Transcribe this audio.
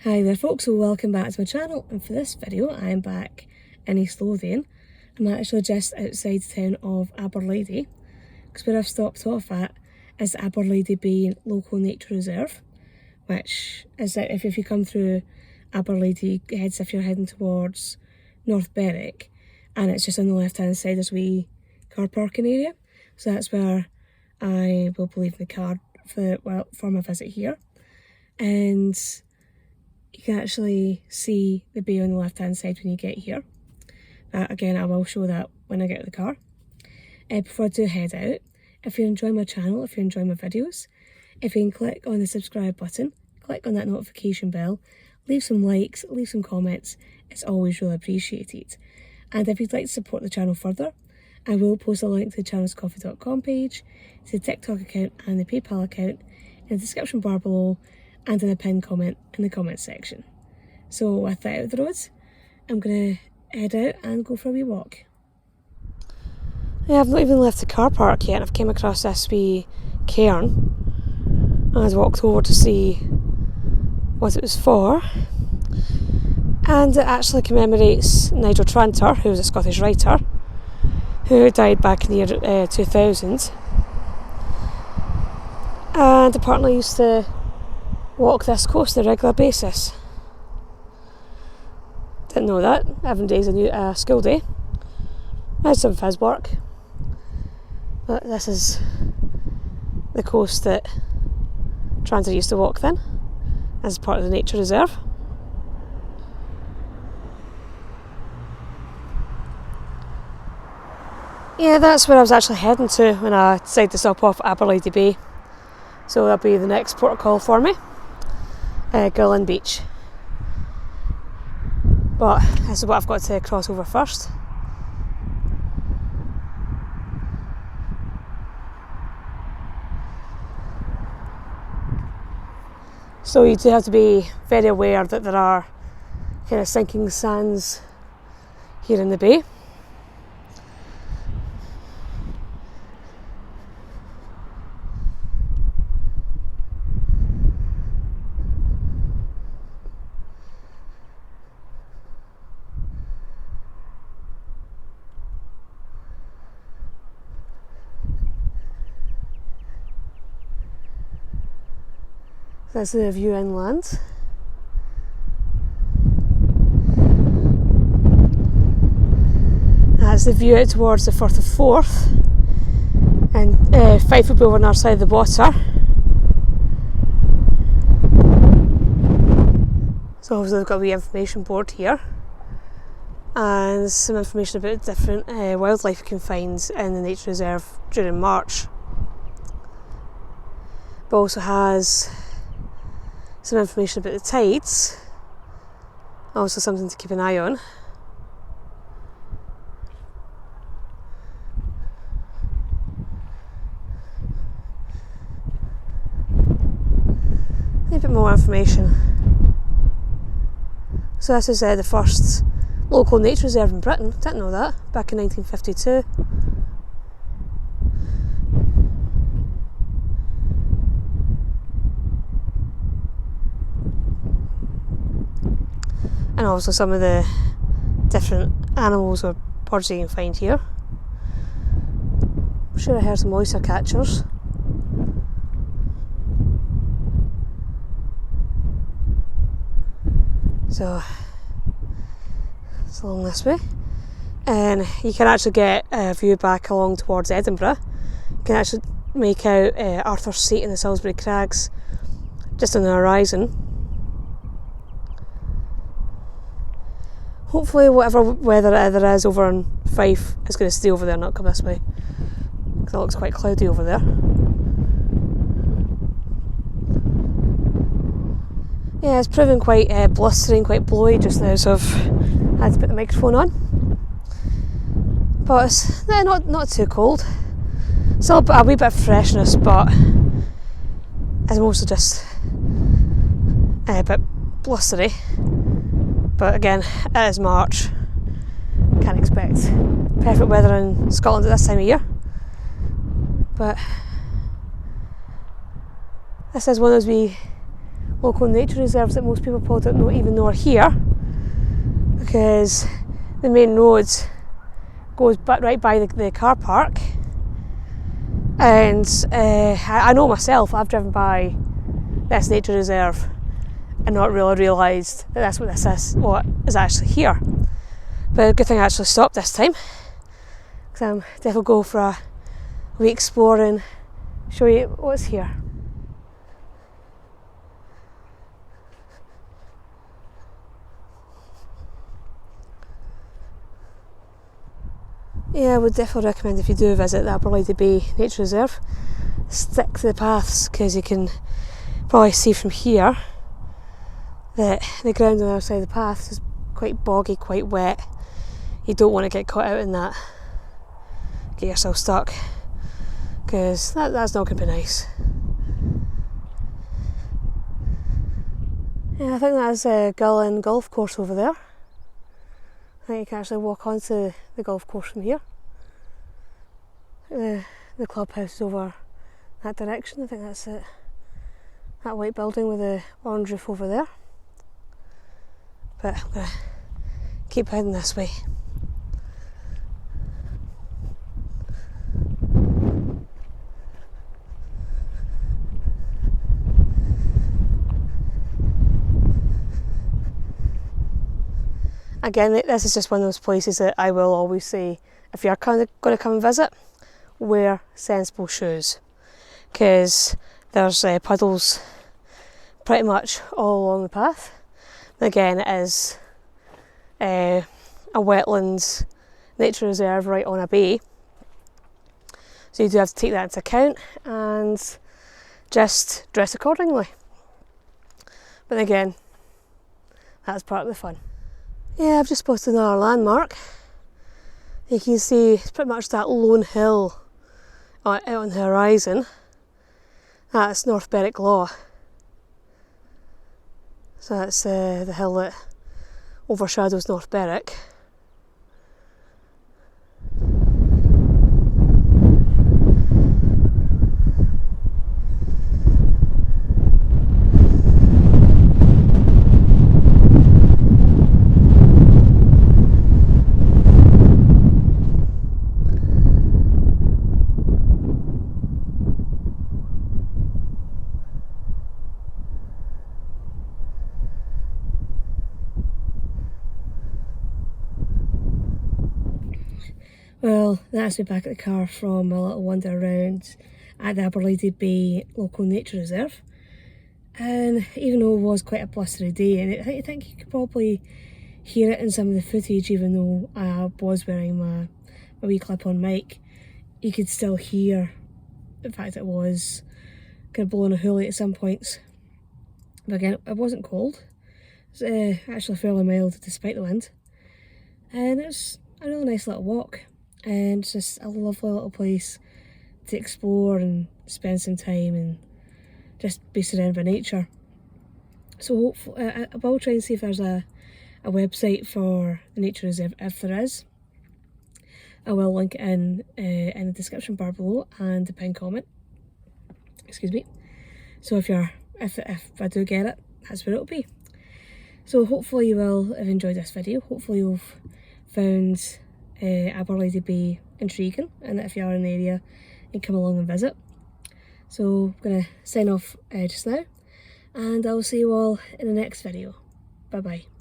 Hi there folks, so welcome back to my channel, and for this video I am back in East Lothian. I'm actually just outside the town of Aberlady, because where I've stopped off at is the Aberlady Bay Local Nature Reserve, which is that if you come through Aberlady, heads if you're heading towards North Berwick, and it's just on the left hand side there's a wee car parking area, so that's where I will be leaving the car for my visit here. And you can actually see the bay on the left hand side when you get here. Again, I will show that when I get to the car. Before I do head out, if you're enjoying my channel, if you're enjoying my videos, if you can click on the subscribe button, click on that notification bell, leave some likes, leave some comments, it's always really appreciated. And if you'd like to support the channel further, I will post a link to the channelscoffee.com page, to the TikTok account and the PayPal account in the description bar below, and in a pinned comment in the comments section. So with that out of the roads, I'm going to head out and go for a wee walk. Yeah, I've not even left the car park yet, and I've came across this wee cairn. I walked over to see what it was for, and it actually commemorates Nigel Tranter, who was a Scottish writer, who died back in the year 2000, and apparently used to walk this coast on a regular basis. Didn't know that. Every day's a school day. I had some fizz work. But this is the coast that Tranter used to walk then, as part of the nature reserve. Yeah, that's where I was actually heading to when I decided to stop off at Aberlady Bay. So that'll be the next port of call for me. Gillen Beach. But this is what I've got to cross over first. So you do have to be very aware that there are kind of sinking sands here in the bay. That's the view inland. That's the view out towards the Firth of Forth, and Fife will be over on our side of the water. So obviously they've got a wee information board here, and some information about different wildlife you can find in the nature reserve during March. But also has some information about the tides, also something to keep an eye on. A bit more information. So this is the first local nature reserve in Britain. Didn't know that, back in 1952. And also some of the different animals or birds you can find here. I'm sure I heard some oyster catchers. So it's along this way. And you can actually get a view back along towards Edinburgh. You can actually make out Arthur's Seat in the Salisbury Crags just on the horizon. Hopefully whatever weather there is over in Fife is going to stay over there, not come this way, because it looks quite cloudy over there. Yeah, it's proving quite blustering, quite blowy just now, so I've had to put the microphone on. But it's not too cold. Still a wee bit of freshness, but it's mostly just a bit blustery. But again, it is March. Can't expect perfect weather in Scotland at this time of year. But this is one of those wee local nature reserves that most people probably don't even know are here, because the main road goes right by the car park, and I know myself, I've driven by this nature reserve and not really realised that that's what is actually here. But good thing I actually stopped this time, because I'm definitely go for a wee explore and show you what's here. Yeah, I would definitely recommend, if you do visit the Aberlady Bay Nature Reserve, stick to the paths, because you can probably see from here that the ground on the other side of the path is quite boggy, quite wet. You don't want to get caught out in that, get yourself stuck, because that's not going to be nice. Yeah, I think that's a Gullin golf course over there. I think you can actually walk onto the golf course from here. The clubhouse is over that direction. I think that's it. That white building with the orange roof over there. But I'm going to keep heading this way. Again, this is just one of those places that I will always say, if you're kind of going to come and visit, wear sensible shoes, because there's puddles pretty much all along the path. Again, it is a wetlands nature reserve right on a bay, so you do have to take that into account and just dress accordingly. But again, that's part of the fun. Yeah, I've just spotted another landmark. You can see it's pretty much that lone hill out on the horizon. That's North Berwick Law. So that's the hill that overshadows North Berwick. Well, that's me back at the car from a little wander around at the Aberlady Bay Local Nature Reserve. And even though it was quite a blustery day, and I think you could probably hear it in some of the footage, even though I was wearing my wee clip-on mic, you could still hear, in fact it was kind of blowing a hoolie at some points. But again, it wasn't cold. It was actually fairly mild despite the wind. And it's a really nice little walk. And it's just a lovely little place to explore and spend some time and just be surrounded by nature. So hopefully, I will try and see if there's a website for the nature reserve. If there is, I will link it in the description bar below and the pinned comment. Excuse me. So if I do get it, that's where it'll be. So hopefully you will have enjoyed this video. Hopefully you've found Aberlady Bay intriguing, and if you are in the area, you come along and visit. So I'm going to sign off just now, and I'll see you all in the next video. Bye bye.